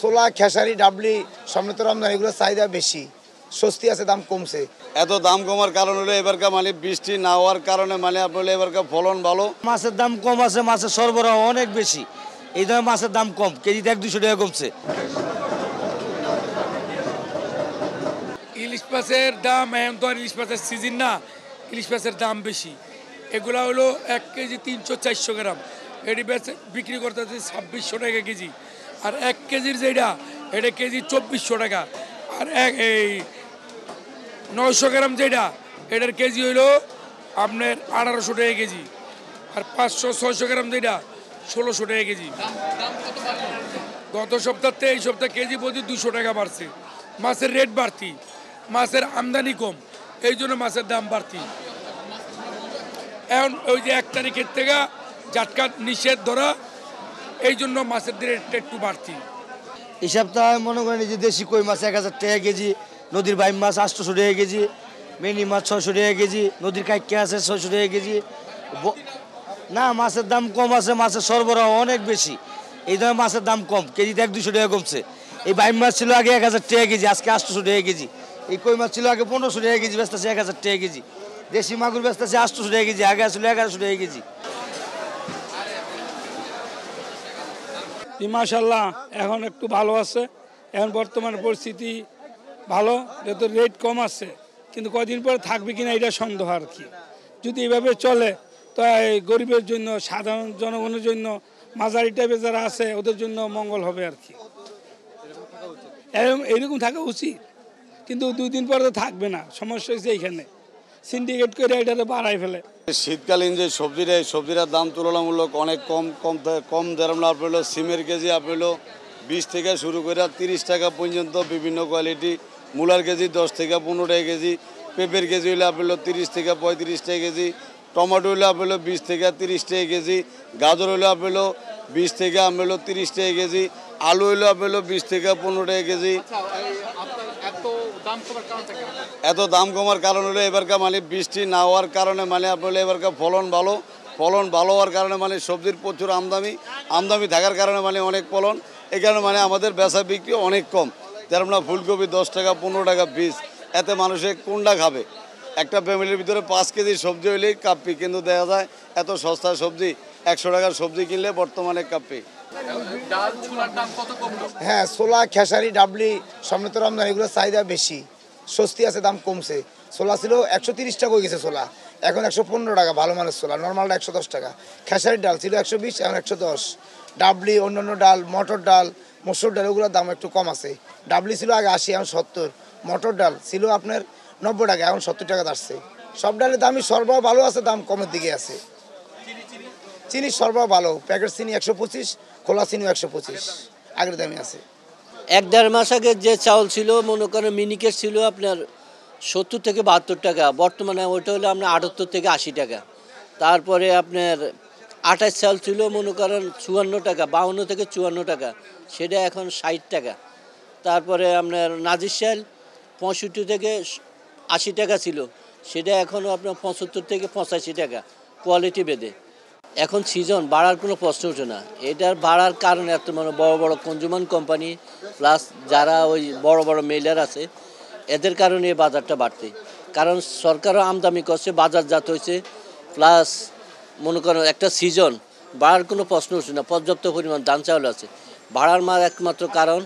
ছোলা, খেসারি, ডাবলি, সমৃদ্ধ রমজান এগুলো চাহিদা বেশি, স্বস্তি আছে, দাম কমছে। এত দাম কমার কারণ হলো এবারকার মানে বৃষ্টি না হওয়ার কারণে মানে আপনার এবারকার ফলন ভালো। মাছের দাম কম আছে, মাছের সরবরাহ অনেক বেশি, এই ধরনের মাছের দাম কম, কেজিতে 1-200 টাকা কমছে। ইলিশ মাছের দাম এখন তো আর ইলিশ মাছের সিজন না, ইলিশ মাছের দাম বেশি। এগুলা হলো 1 কেজি 300-400 গ্রাম, এটি বিক্রি করতে হচ্ছে 2600 টাকা কেজি। আর 1 কেজির যেটা এটা কেজি 2400 টাকা। আর এই 900 গ্রাম যেটা এটার কেজি হইলো আপনার 1800 টাকা কেজি। আর 500-600 গ্রাম যেটা 1600 টাকা কেজি। গত সপ্তাহে এই সপ্তাহে কেজি প্রতি 200 টাকা বাড়ছে। মাছের রেট বাড়তি, মাছের আমদানি কম, এই জন্য মাছের দাম বাড়তি। এখন ওই যে 1 তারিখের থেকে জাটকা নিষেধ ধরা, এই জন্য মাছের রেটটা একটু বাড়তি। এই সপ্তাহে মনে করেন যে দেশি কই মাছ 1000 টাকা কেজি, নদীর বাইম মাছ 800 টাকা কেজি, মিনি মাছ 600 টাকা কেজি, নদীর কাইকা আছে 600 টাকা কেজি। না, মাছের দাম কম আছে, মাছের সরবরাহ অনেক বেশি, এই ধরনের মাছের দাম কম, কেজিতে 1-200 টাকা কমছে। এই বাইম মাছ ছিল আগে 1000 টাকা কেজি, আজকে 800 টাকা কেজি। এই কই মাছ ছিল আগে 1500 টাকা কেজি, বেচতেছে 1000 টাকা কেজি। দেশি মাগুর বেচতেছে 800 টাকা কেজি, আগে আসলে 1100 টাকা কেজি। মাশাআল্লাহ এখন একটু ভালো আছে, এখন বর্তমান পরিস্থিতি ভালো, যেহেতু রেট কম আছে, কিন্তু কদিন পরে থাকবে কিনা এটা সন্দেহ আর কি। যদি এইভাবে চলে তো এই গরিবের জন্য, সাধারণ জনগণের জন্য, মাঝারি টাইপের যারা আছে ওদের জন্য মঙ্গল হবে আর কি। এরকম থাকা উচিত, কিন্তু 2 দিন পরে তো থাকবে না। সমস্যা হচ্ছে এইখানে সিন্ডিকেট করে এটাতে বাড়াই ফেলে। শীতকালীন যে সবজিটার দাম তুলনামূলক অনেক কম দাম লাভ হলো। সিমের কেজি আপনার 20 থেকে শুরু করে 30 টাকা পর্যন্ত বিভিন্ন কোয়ালিটি। মূলার কেজি 10 থেকে 15 টাকা কেজি। পেঁপের কেজি হলে আপনার 30 থেকে 35 টাকা কেজি। টমেটো হলে আপনার 20 থেকে 30 টাকা কেজি। গাজর হলে আপনার 20 থেকে আপনার 30 টাকা কেজি। আলু হলে আপনার 20 থেকে 15 টাকা কেজি। এত দাম কমার কারণ হলো এবারকার মানে বৃষ্টি না হওয়ার কারণে মানে আপনার এবারকার ফলন ভালো হওয়ার কারণে মানে সবজির প্রচুর আমদানি থাকার কারণে মানে অনেক ফলন, এই কারণে মানে আমাদের বেচা বিক্রি অনেক কম। যেমন না ফুলকপি 10 টাকা 15 টাকা পিস, এতে মানুষে কোনটা খাবে? একটা ফ্যামিলির ভিতরে 5 কেজি সবজি হইলেই কাপ্পি, কিন্তু দেখা যায় এত সস্তা সবজি, 100 টাকার সবজি কিনলে বর্তমানে কাপ্পি। হ্যাঁ, ছোলা, খেসারি, ডাবলি, সমৃদ্ধ রমজান এগুলো চাহিদা বেশি, স্বস্তি আছে, দাম কমছে। ছোলা ছিল 130 টাকা হয়ে গেছে ছোলা, এখন 115 টাকা ভালো মানের ছোলা, নর্মালটা 110 টাকা। খেসারির ডাল ছিল 120, এখন 110। ডাবলি, অন্যান্য ডাল, মটর ডাল, মসুর ডাল ওগুলোর দাম একটু কম আছে। ডাবলি ছিল আগে 80, এখন 70। মটর ডাল ছিল আপনার 90 টাকা, এখন 70 টাকা আসছে। সব ডালের দামই সরবরাহ ভালো আছে, দাম কমের দিকে আছে। চিনি সরবরাহ ভালো, প্যাকেট চিনি 125, খোলা চিনি 125, আগের দামই আছে। 1-1.5 মাস আগে যে চাউল ছিল মনে করেন মিনিকেট ছিল আপনার 70 থেকে 72 টাকা, বর্তমানে ওইটা হলো আপনার 78 থেকে 80 টাকা। তারপরে আপনার 28 চাউল ছিল মনে করেন 54 টাকা, 52 থেকে 54 টাকা, সেটা এখন 60 টাকা। তারপরে আপনার নাজির চাল 65 থেকে 80 টাকা ছিল, সেটা এখনও আপনার 75 থেকে 85 টাকা, কোয়ালিটি বেঁধে। এখন সিজন বাড়ার কোনো প্রশ্ন ওঠে না। এটার বাড়ার কারণে এত মানে বড় বড় কনজিউমার কোম্পানি প্লাস যারা ওই বড় বড় মেলার আছে, এদের কারণে এই বাজারটা বাড়তে। কারণ সরকারও আমদানি করছে, বাজারজাত হয়েছে, প্লাস মনে করেন একটা সিজন বাড়ার কোনো প্রশ্ন ওঠে না, পর্যাপ্ত পরিমাণ ধান চাউল আছে। বাড়ার মার একমাত্র কারণ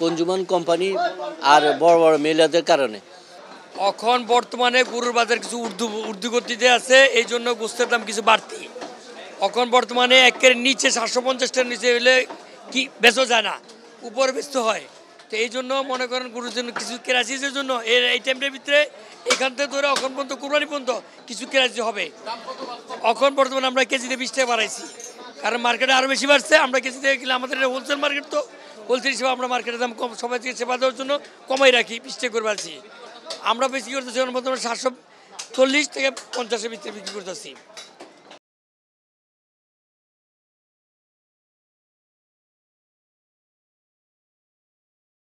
কনজিউমার কোম্পানি আর বড় বড় মেলাদের কারণে। এখন বর্তমানে গরুর বাজার কিছু ঊর্ধ্বগতিতে আছে, এই জন্য গোস্তের দাম কিছু বাড়তি। এখন বর্তমানে একের নিচে 750 টাকার নিচে হলে কি বেচা যায় না, উপরে বেচতে হয়। তো এই জন্য মনে করেন গরুর জন্য কিছু কেরাচিসের জন্য এই টাইমটার ভিতরে এখান থেকে ধরে এখন পর্যন্ত কুরবানি পর্যন্ত কিছু কেরাচি হবে। এখন বর্তমানে আমরা কেজিতে 20 টাকা বাড়াইছি, কারণ মার্কেটে আরও বেশি বাড়ছে। আমরা কেজিতে গেলে আমাদের হোলসেল মার্কেট, তো হোলসেল হিসেবে আমরা মার্কেটের দাম কম, সবাই থেকে সেবা দেওয়ার জন্য কমাই রাখি, 20 টাকা করে বাড়ছি। আমরা বেশি করতেছি এখন বর্তমানে 740 থেকে 50-এর ভিতরে বিক্রি করতেছি।